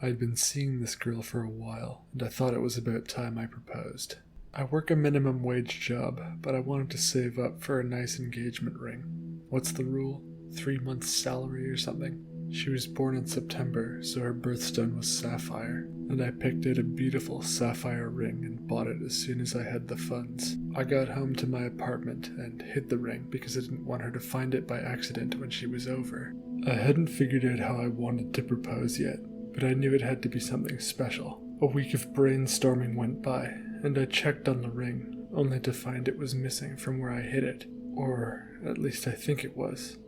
I'd been seeing this girl for a while, and I thought it was about time I proposed. I work a minimum wage job, but I wanted to save up for a nice engagement ring. What's the rule? 3 months' salary or something? She was born in September, so her birthstone was sapphire, and I picked out a beautiful sapphire ring and bought it as soon as I had the funds. I got home to my apartment and hid the ring because I didn't want her to find it by accident when she was over. I hadn't figured out how I wanted to propose yet, but I knew it had to be something special. A week of brainstorming went by, and I checked on the ring, only to find it was missing from where I hid it. Or, at least I think it was.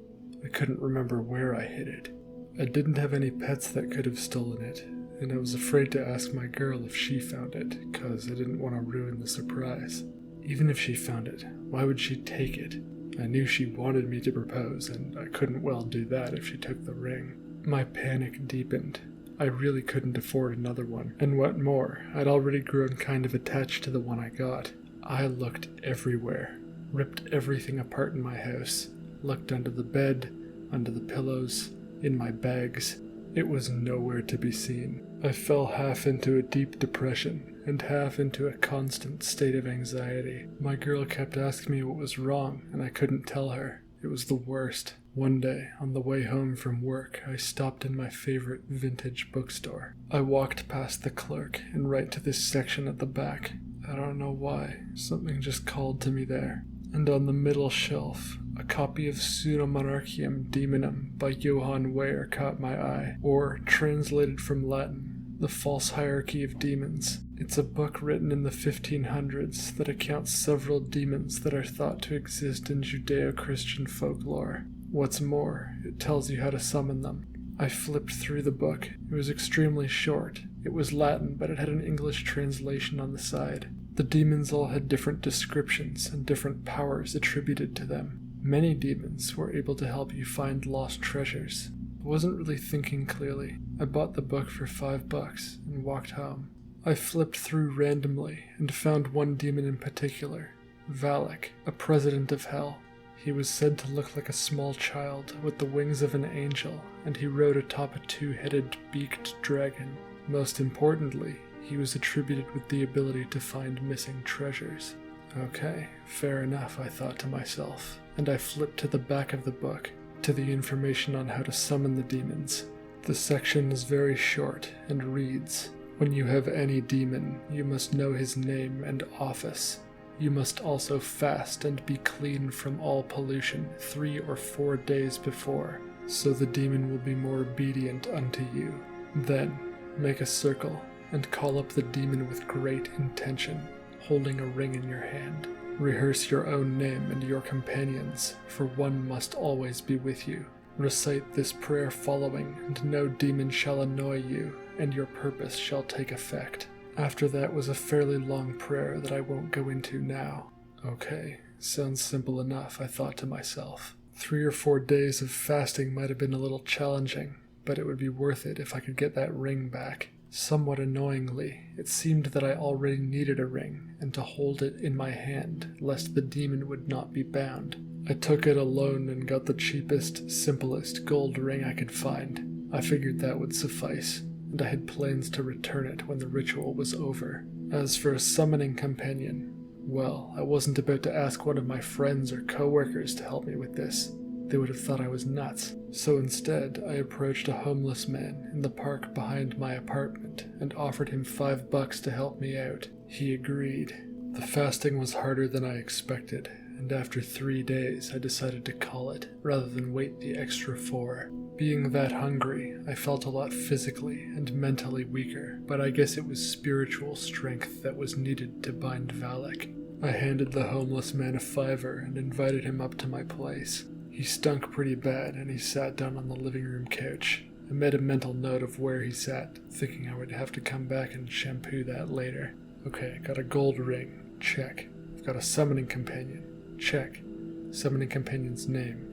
I couldn't remember where I hid it. I didn't have any pets that could have stolen it, and I was afraid to ask my girl if she found it, cause I didn't want to ruin the surprise. Even if she found it, why would she take it? I knew she wanted me to propose, and I couldn't well do that if she took the ring. My panic deepened. I really couldn't afford another one, and what more, I'd already grown kind of attached to the one I got. I looked everywhere, ripped everything apart in my house, looked under the bed, under the pillows, in my bags. It was nowhere to be seen. I fell half into a deep depression and half into a constant state of anxiety. My girl kept asking me what was wrong, and I couldn't tell her. It was the worst. One day, on the way home from work, I stopped in my favorite vintage bookstore. I walked past the clerk and right to this section at the back. I don't know why, something just called to me there. And on the middle shelf, a copy of Pseudomonarchium daemonum by Johan Weyer caught my eye, or, translated from Latin, The False Hierarchy of Demons. It's a book written in the 1500s that accounts several demons that are thought to exist in Judeo-Christian folklore. What's more, it tells you how to summon them. I flipped through the book. It was extremely short. It was Latin, but it had an English translation on the side. The demons all had different descriptions and different powers attributed to them. Many demons were able to help you find lost treasures. I wasn't really thinking clearly. I bought the book for $5 and walked home. I flipped through randomly and found one demon in particular, Valak, a president of hell. He was said to look like a small child with the wings of an angel, and he rode atop a 2-headed beaked dragon. Most importantly, he was attributed with the ability to find missing treasures. Okay, fair enough, I thought to myself, and I flipped to the back of the book, to the information on how to summon the demons. The section is very short and reads, "When you have any demon, you must know his name and office. You must also fast and be clean from all pollution 3 or 4 days before, so the demon will be more obedient unto you. Then make a circle and call up the demon with great intention, holding a ring in your hand. Rehearse your own name and your companions, for one must always be with you. Recite this prayer following, and no demon shall annoy you, and your purpose shall take effect." After that was a fairly long prayer that I won't go into now. Okay, sounds simple enough, I thought to myself. 3 or 4 days of fasting might have been a little challenging, but it would be worth it if I could get that ring back. Somewhat annoyingly, it seemed that I already needed a ring, and to hold it in my hand, lest the demon would not be bound. I took it alone and got the cheapest, simplest gold ring I could find. I figured that would suffice, and I had plans to return it when the ritual was over. As for a summoning companion, well, I wasn't about to ask one of my friends or co-workers to help me with this. They would have thought I was nuts. So instead, I approached a homeless man in the park behind my apartment and offered him $5 to help me out. He agreed. The fasting was harder than I expected, and after 3 days I decided to call it, rather than wait the extra 4. Being that hungry, I felt a lot physically and mentally weaker, but I guess it was spiritual strength that was needed to bind Valac. I handed the homeless man a $5 and invited him up to my place. He stunk pretty bad, and he sat down on the living room couch. I made a mental note of where he sat, thinking I would have to come back and shampoo that later. Okay, got a gold ring. Check. I've got a summoning companion. Check. Summoning companion's name.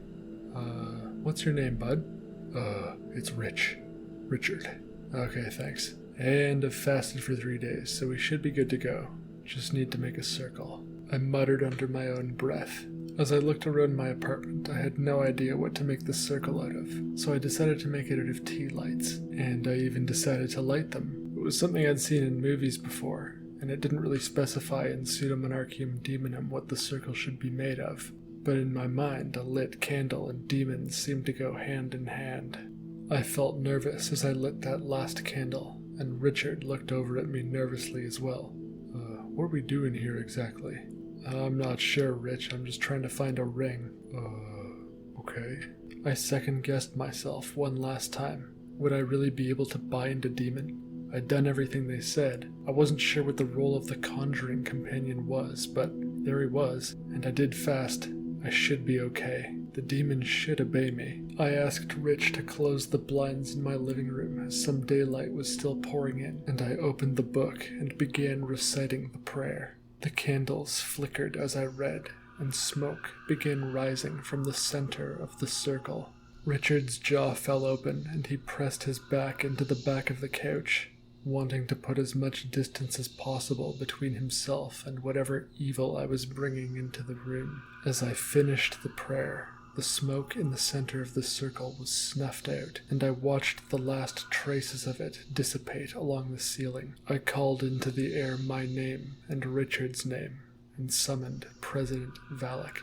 What's your name, bud? It's Richard. Okay, thanks. And I've fasted for 3 days, so we should be good to go. Just need to make a circle. I muttered under my own breath. As I looked around my apartment, I had no idea what to make the circle out of, so I decided to make it out of tea lights, and I even decided to light them. It was something I'd seen in movies before, and it didn't really specify in Pseudomonarchium daemonum what the circle should be made of. But in my mind, a lit candle and demons seemed to go hand in hand. I felt nervous as I lit that last candle, and Richard looked over at me nervously as well. What are we doing here exactly? I'm not sure, Rich. I'm just trying to find a ring. Okay. I second-guessed myself one last time. Would I really be able to bind a demon? I'd done everything they said. I wasn't sure what the role of the conjuring companion was, but there he was, and I did fast. I should be okay. The demon should obey me. I asked Rich to close the blinds in my living room as some daylight was still pouring in, and I opened the book and began reciting the prayer. The candles flickered as I read, and smoke began rising from the center of the circle. Richard's jaw fell open, and he pressed his back into the back of the couch, wanting to put as much distance as possible between himself and whatever evil I was bringing into the room. As I finished the prayer, the smoke in the center of the circle was snuffed out, and I watched the last traces of it dissipate along the ceiling. I called into the air my name and Richard's name, and summoned President Valak.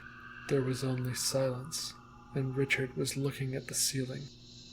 There was only silence, and Richard was looking at the ceiling.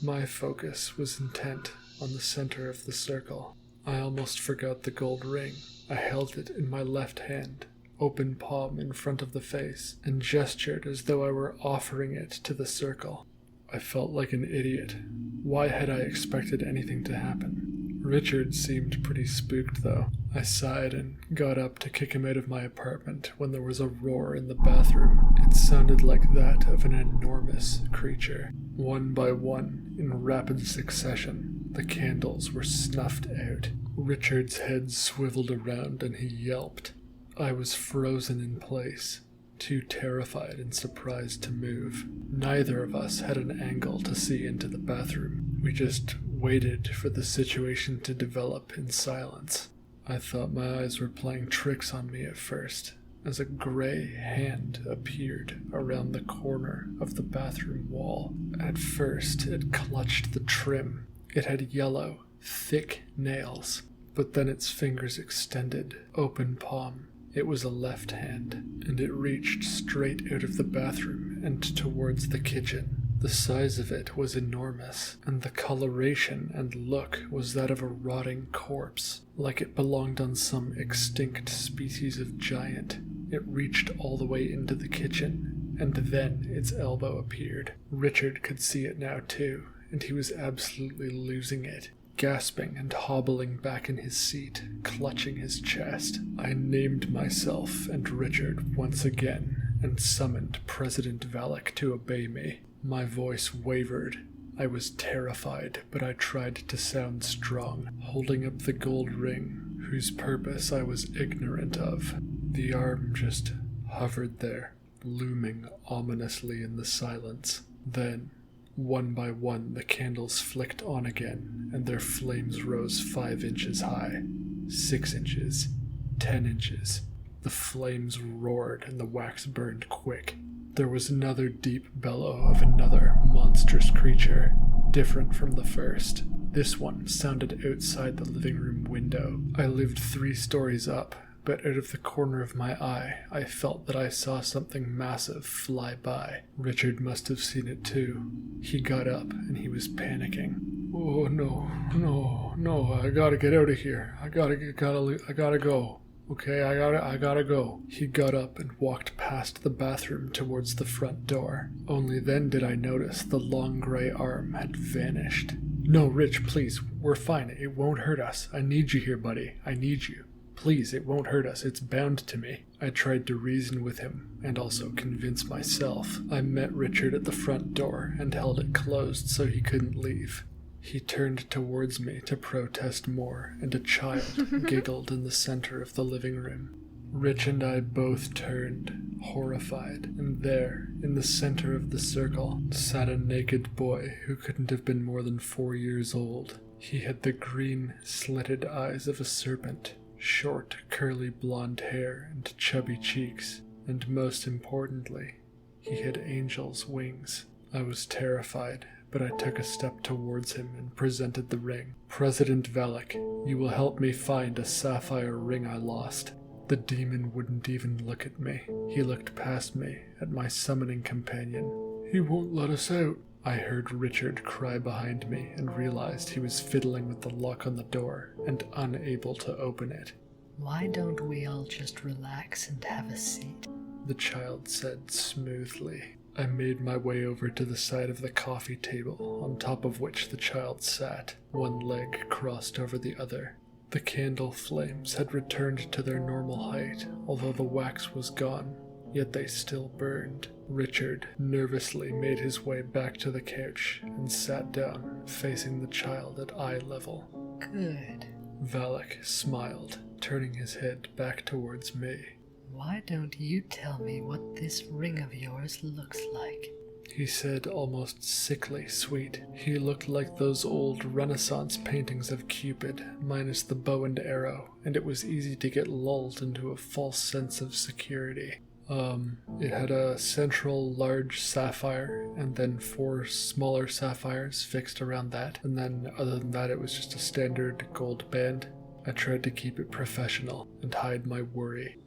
My focus was intent on the center of the circle. I almost forgot the gold ring. I held it in my left hand, open palm in front of the face, and gestured as though I were offering it to the circle. I felt like an idiot. Why had I expected anything to happen? Richard seemed pretty spooked, though. I sighed and got up to kick him out of my apartment when there was a roar in the bathroom. It sounded like that of an enormous creature. One by one, in rapid succession, the candles were snuffed out. Richard's head swiveled around and he yelped. I was frozen in place, too terrified and surprised to move. Neither of us had an angle to see into the bathroom. We just waited for the situation to develop in silence. I thought my eyes were playing tricks on me at first, as a gray hand appeared around the corner of the bathroom wall. At first, it clutched the trim. It had yellow, thick nails, but then its fingers extended, open palm. It was a left hand, and it reached straight out of the bathroom and towards the kitchen. The size of it was enormous, and the coloration and look was that of a rotting corpse, like it belonged on some extinct species of giant. It reached all the way into the kitchen, and then its elbow appeared. Richard could see it now too, and he was absolutely losing it. Gasping and hobbling back in his seat, clutching his chest. I named myself and Richard once again, and summoned President Valak to obey me. My voice wavered. I was terrified, but I tried to sound strong, holding up the gold ring, whose purpose I was ignorant of. The arm just hovered there, looming ominously in the silence. Then, one by one, the candles flicked on again, and their flames rose 5 inches high, 6 inches, 10 inches. The flames roared and the wax burned quick. There was another deep bellow of another monstrous creature, different from the first. This one sounded outside the living room window. I lived 3 stories up, but out of the corner of my eye, I felt that I saw something massive fly by. Richard must have seen it too. He got up and he was panicking. Oh, no, I gotta get out of here. I gotta go. Okay, I gotta go. He got up and walked past the bathroom towards the front door. Only then did I notice the long gray arm had vanished. No, Rich, please, we're fine. It won't hurt us. I need you here, buddy. I need you. Please, it won't hurt us. It's bound to me. I tried to reason with him, and also convince myself. I met Richard at the front door and held it closed so he couldn't leave. He turned towards me to protest more, and a child giggled in the center of the living room. Rich and I both turned, horrified, and there, in the center of the circle, sat a naked boy who couldn't have been more than 4 years old. He had the green, slitted eyes of a serpent, short, curly blonde hair and chubby cheeks, and most importantly, He had angel's wings. I was terrified, but I took a step towards him and presented the ring. "President Valak, you will help me find a sapphire ring I lost." The demon wouldn't even look at me. He looked past me, at my summoning companion. "He won't let us out." I heard Richard cry behind me and realized he was fiddling with the lock on the door and unable to open it. "Why don't we all just relax and have a seat?" the child said smoothly. I made my way over to the side of the coffee table, on top of which the child sat, one leg crossed over the other. The candle flames had returned to their normal height, although the wax was gone, yet they still burned. Richard nervously made his way back to the couch and sat down, facing the child at eye level. "Good. Valak smiled, turning his head back towards me. Why don't you tell me what this ring of yours looks like?" He said, almost sickly sweet. He looked like those old Renaissance paintings of Cupid, minus the bow and arrow, and it was easy to get lulled into a false sense of security. It had a central large sapphire, and then 4 smaller sapphires fixed around that, and then other than that it was just a standard gold band. I tried to keep it professional and hide my worry.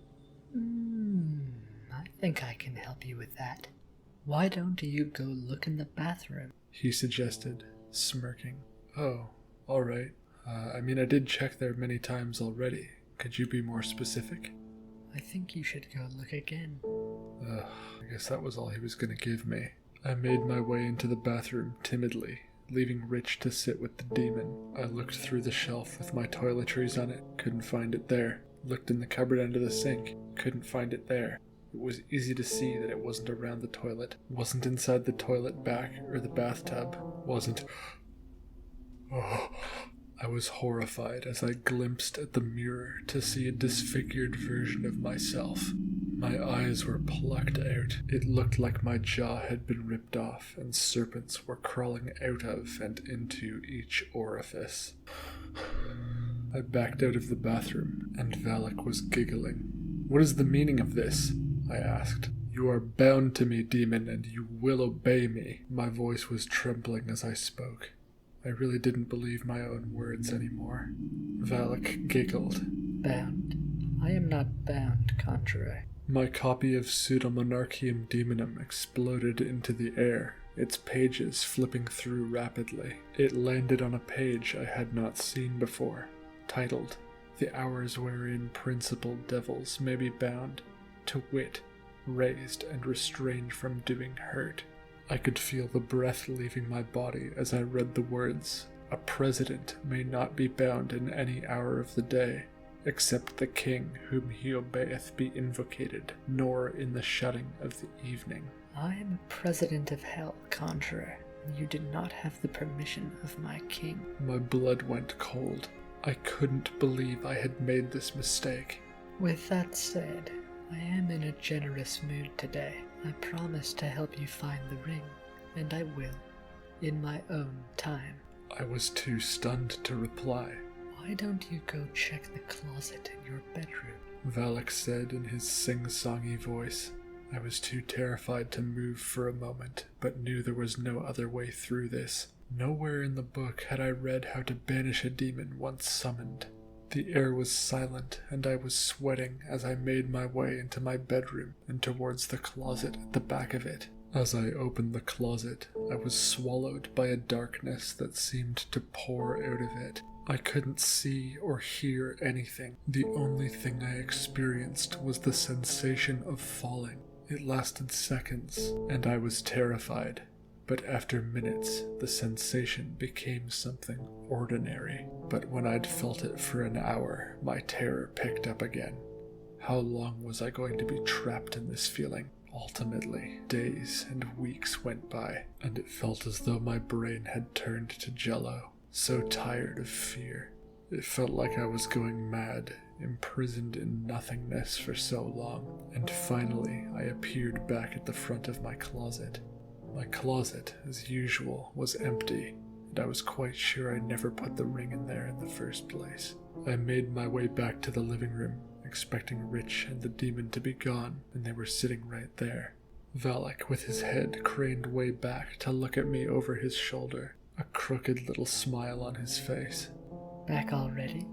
I think I can help you with that. Why don't you go look in the bathroom?" he suggested, smirking. "Oh, alright. I did check there many times already. Could you be more specific?" "I think you should go look again." I guess that was all he was going to give me. I made my way into the bathroom timidly, leaving Rich to sit with the demon. I looked through the shelf with my toiletries on it, couldn't find it there. Looked in the cupboard under the sink, couldn't find it there. It was easy to see that it wasn't around the toilet, wasn't inside the toilet back or the bathtub, wasn't... Oh, I was horrified as I glimpsed at the mirror to see a disfigured version of myself. My eyes were plucked out. It looked like my jaw had been ripped off and serpents were crawling out of and into each orifice. I backed out of the bathroom, and Valak was giggling. "What is the meaning of this?" I asked. "You are bound to me, demon, and you will obey me." My voice was trembling as I spoke. I really didn't believe my own words anymore. Valak giggled. "Bound? I am not bound, Conjurer." My copy of Pseudomonarchium daemonum exploded into the air, its pages flipping through rapidly. It landed on a page I had not seen before, titled, "The Hours Wherein Principal Devils May Be Bound, to wit, raised and restrained from doing hurt." I could feel the breath leaving my body as I read the words, "A president may not be bound in any hour of the day, except the king whom he obeyeth be invocated, nor in the shutting of the evening." "I am a president of hell, Conjurer, and you did not have the permission of my king." My blood went cold. I couldn't believe I had made this mistake. "With that said, I am in a generous mood today. I promise to help you find the ring, and I will, in my own time." I was too stunned to reply. "Why don't you go check the closet in your bedroom?" Valak said in his sing-songy voice. I was too terrified to move for a moment, but knew there was no other way through this. Nowhere in the book had I read how to banish a demon once summoned. The air was silent, and I was sweating as I made my way into my bedroom and towards the closet at the back of it. As I opened the closet, I was swallowed by a darkness that seemed to pour out of it. I couldn't see or hear anything. The only thing I experienced was the sensation of falling. It lasted seconds, and I was terrified. But after minutes, the sensation became something ordinary. But when I'd felt it for an hour, my terror picked up again. How long was I going to be trapped in this feeling? Ultimately, days and weeks went by, and it felt as though my brain had turned to jello. So tired of fear. It felt like I was going mad, imprisoned in nothingness for so long, and finally I appeared back at the front of my closet. My closet, as usual, was empty, and I was quite sure I never put the ring in there in the first place. I made my way back to the living room, expecting Rich and the demon to be gone, and they were sitting right there. Valak with his head craned way back to look at me over his shoulder, a crooked little smile on his face. Back already?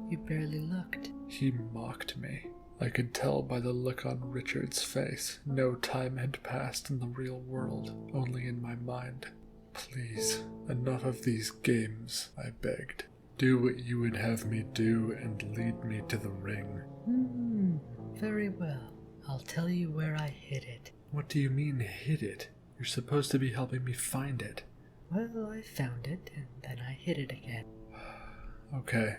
You barely looked. He mocked me. I could tell by the look on Richard's face no time had passed in the real world, only in my mind. Please, enough of these games, I begged. Do what you would have me do and lead me to the ring. Very well. I'll tell you where I hid it. What do you mean, hid it? You're supposed to be helping me find it. Well, I found it, and then I hid it again. Okay,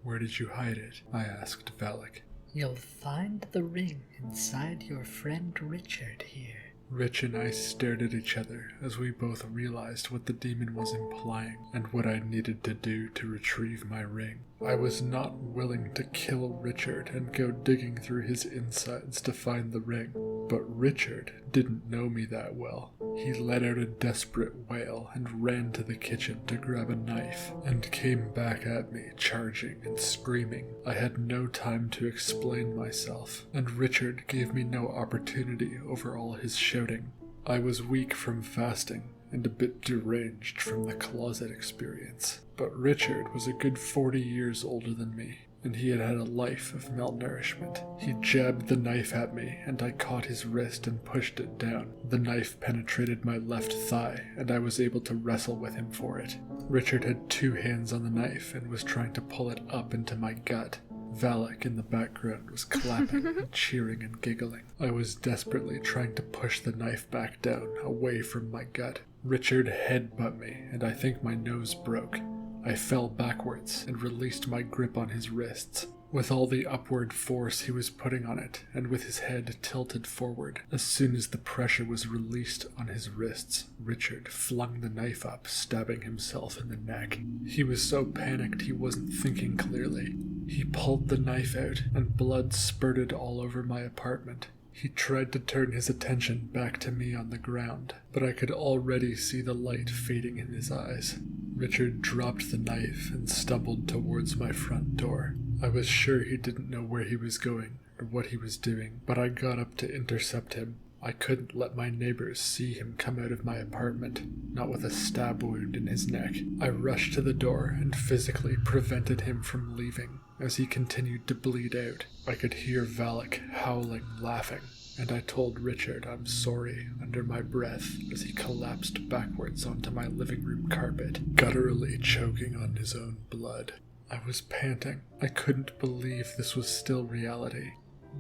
where did you hide it? I asked Valak. You'll find the ring inside your friend Richard here. Rich and I stared at each other as we both realized what the demon was implying and what I needed to do to retrieve my ring. I was not willing to kill Richard and go digging through his insides to find the ring, but Richard didn't know me that well. He let out a desperate wail and ran to the kitchen to grab a knife and came back at me, charging and screaming. I had no time to explain myself, and Richard gave me no opportunity over all his shouting. I was weak from fasting and a bit deranged from the closet experience, but Richard was a good 40 years older than me, and he had had a life of malnourishment. He jabbed the knife at me, and I caught his wrist and pushed it down. The knife penetrated my left thigh, and I was able to wrestle with him for it. Richard had 2 hands on the knife and was trying to pull it up into my gut. Valak in the background was clapping and cheering and giggling. I was desperately trying to push the knife back down, away from my gut. Richard headbutted me, and I think my nose broke. I fell backwards and released my grip on his wrists. With all the upward force he was putting on it, and with his head tilted forward, as soon as the pressure was released on his wrists, Richard flung the knife up, stabbing himself in the neck. He was so panicked he wasn't thinking clearly. He pulled the knife out, and blood spurted all over my apartment. He tried to turn his attention back to me on the ground, but I could already see the light fading in his eyes. Richard dropped the knife and stumbled towards my front door. I was sure he didn't know where he was going or what he was doing, but I got up to intercept him. I couldn't let my neighbors see him come out of my apartment, not with a stab wound in his neck. I rushed to the door and physically prevented him from leaving. As he continued to bleed out, I could hear Valak howling, laughing, and I told Richard I'm sorry under my breath as he collapsed backwards onto my living room carpet, gutturally choking on his own blood. I was panting. I couldn't believe this was still reality.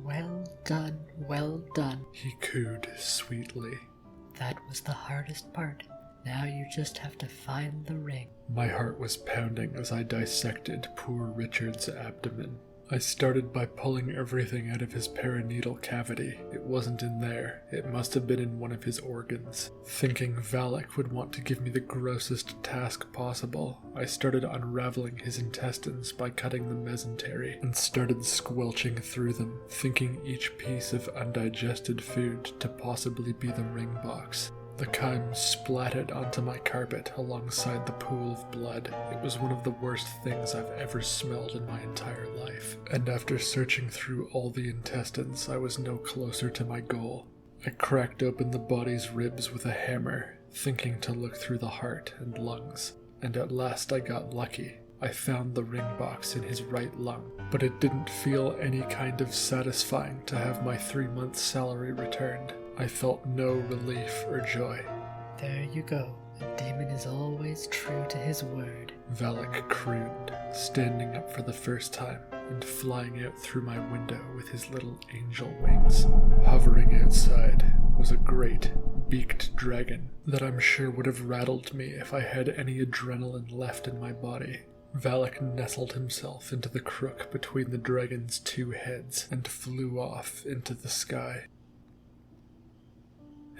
Well done, He cooed sweetly. That was the hardest part. Now you just have to find the ring. My heart was pounding as I dissected poor Richard's abdomen. I started by pulling everything out of his perineal cavity. It wasn't in there. It must have been in one of his organs. Thinking Valak would want to give me the grossest task possible, I started unraveling his intestines by cutting the mesentery and started squelching through them, thinking each piece of undigested food to possibly be the ring box. The chyme splattered onto my carpet alongside the pool of blood. It was one of the worst things I've ever smelled in my entire life. And after searching through all the intestines, I was no closer to my goal. I cracked open the body's ribs with a hammer, thinking to look through the heart and lungs. And at last I got lucky. I found the ring box in his right lung, but it didn't feel any kind of satisfying to have my 3-month salary returned. I felt no relief or joy. There you go. A demon is always true to his word. Valak crooned, standing up for the first time and flying out through my window with his little angel wings. Hovering outside was a great, beaked dragon that I'm sure would have rattled me if I had any adrenaline left in my body. Valak nestled himself into the crook between the dragon's 2 heads and flew off into the sky.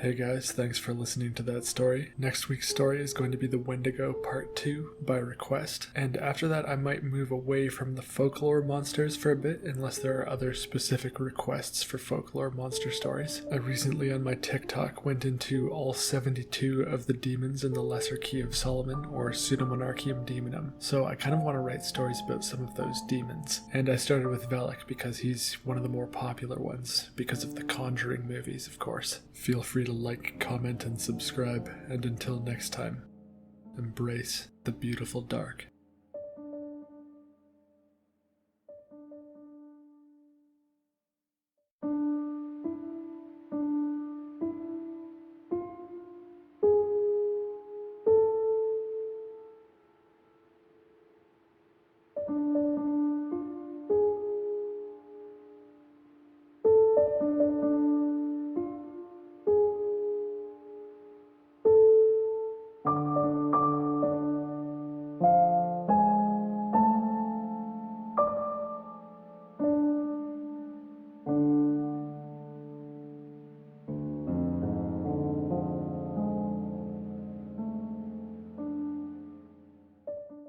Hey guys, thanks for listening to that story. Next week's story is going to be the Wendigo Part 2 by request, and after that I might move away from the folklore monsters for a bit unless there are other specific requests for folklore monster stories. I recently on my TikTok went into all 72 of the demons in the Lesser Key of Solomon, or Pseudomonarchium daemonum, so I kind of want to write stories about some of those demons. And I started with Valak because he's one of the more popular ones, because of the Conjuring movies, of course. Feel free to like, comment, and subscribe, and until next time, embrace the beautiful dark.